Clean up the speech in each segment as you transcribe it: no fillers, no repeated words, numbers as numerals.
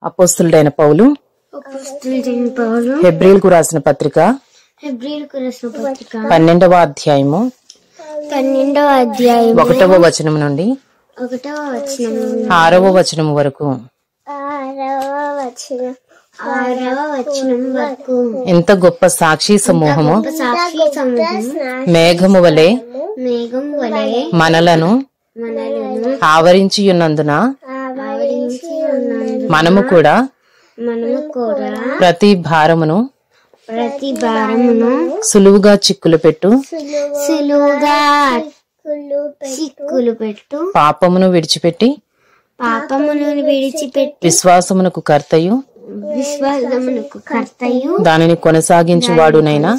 అపోస్తలుడైన పౌలు హెబ్రీయులకు రాసిన పత్రిక 12వ అధ్యాయము 1వ వచనం నుండి 6వ వచనం వరకు. ఎంత గొప్ప సాక్షి సమూహము మేఘము వలె మనలను ఆవరించియున్నందున మనము కూడా ప్రతి భారమును సులువుగా చిక్కులు పెట్టు పాపమును విడిచిపెట్టి విశ్వాసమునకు కర్తయు దానిని కొనసాగించువాడునైనా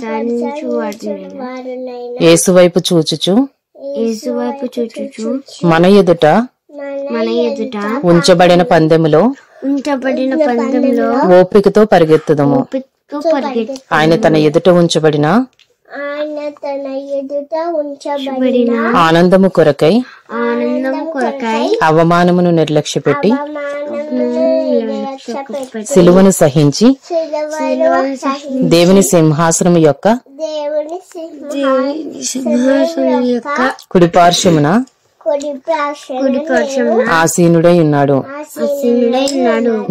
యేసువైపు చూచుచు మన ఎదుట ఉంచబడిన పందెములో ఓపికతో పరిగెత్తుదము. ఆయన తన ఎదుట ఉంచబడిన ఆనందము కొరకై అవమానమును నిర్లక్ష్యపెట్టి సిలువను సహించి దేవుని సింహాసనము యొక్క కుడిపార్శ్వమున ఆసీనుడై ఉన్నాడు.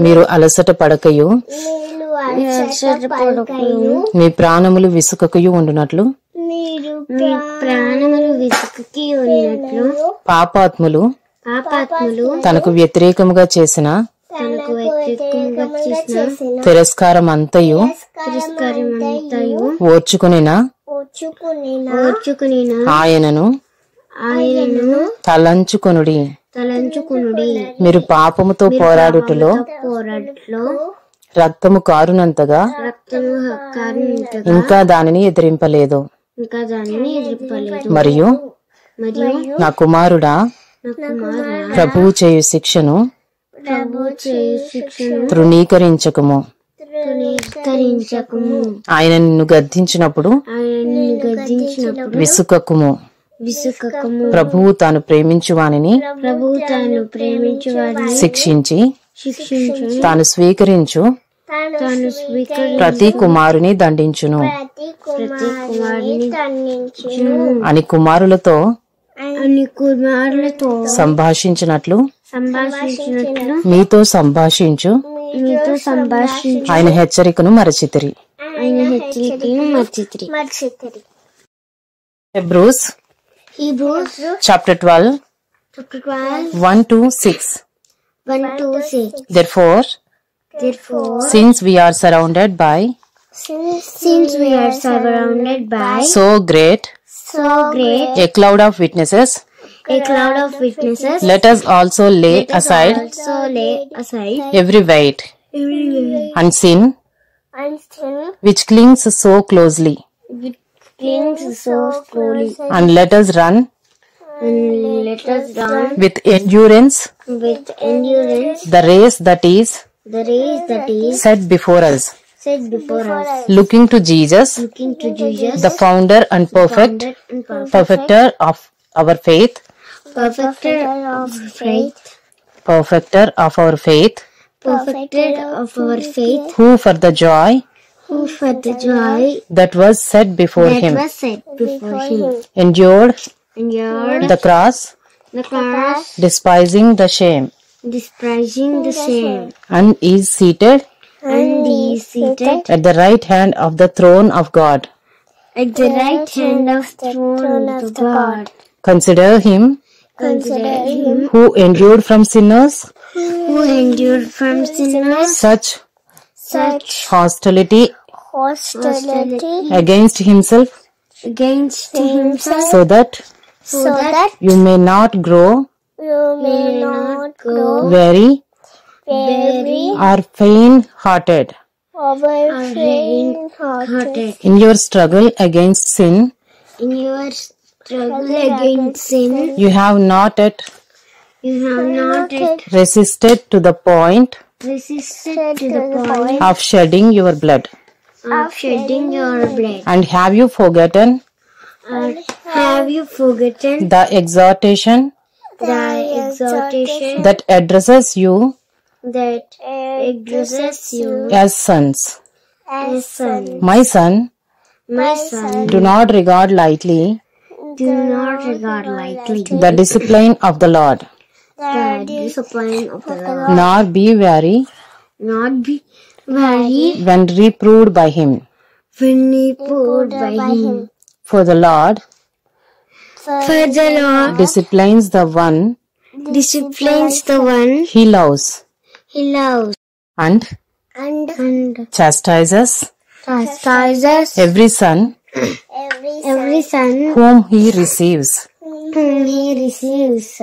మీరు అలసట పడకయు మీ ప్రాణములు విసుకకయు ఉండునట్లు పాపాత్ములు తనకు వ్యతిరేకముగా చేసిన తిరస్కారం అంతయు ఓర్చుకునినా ఆయనను తలంచుకొనుడి. మీరు పాపముతో పోరాడుటలో రక్తము కారునంతగా ఇంకా దానిని ఎదిరింపలేదు. మరియు నా కుమారుడా, ప్రభువు చేయు శిక్షను తృణీకరించకము. ఆయన నిన్ను గద్దించినప్పుడు విసుకకుము. ప్రభువు తాను ప్రేమించు వానిని శిక్షించి తాను స్వీకరించు ప్రతి కుమారుని దండించును అని కుమారులతో సంభాషించినట్లు మీతో సంభాషించు ఆయన హెచ్చరికను మరచితిరి. Hebrews chapter 12 1 to 6. Therefore, since we are surrounded by so great a cloud of witnesses, let us also lay aside every weight and sin which clings so closely, and let us run with endurance the race that is set before us, looking to Jesus, the founder and perfecter of our faith, who for the joy that was set before him endured the cross, despising the shame, and is seated at the right hand of the throne of God. Consider him who endured from sinners such hostility against himself, so that you may not grow weary or faint-hearted in your struggle against sin. You have not yet resisted to the point of shedding your blood. And have you forgotten the exhortation that addresses you that addresses you as sons. as son. My son, My son, do not regard lightly do not regard lightly the discipline of the Lord, the discipline of the Lord, nor be weary not be weary when reproved by him. when reproved by him. For the Lord For the Lord disciplines the one disciplines the one he loves, he loves, and and chastises chastises every son every son whom he receives. whom he receives.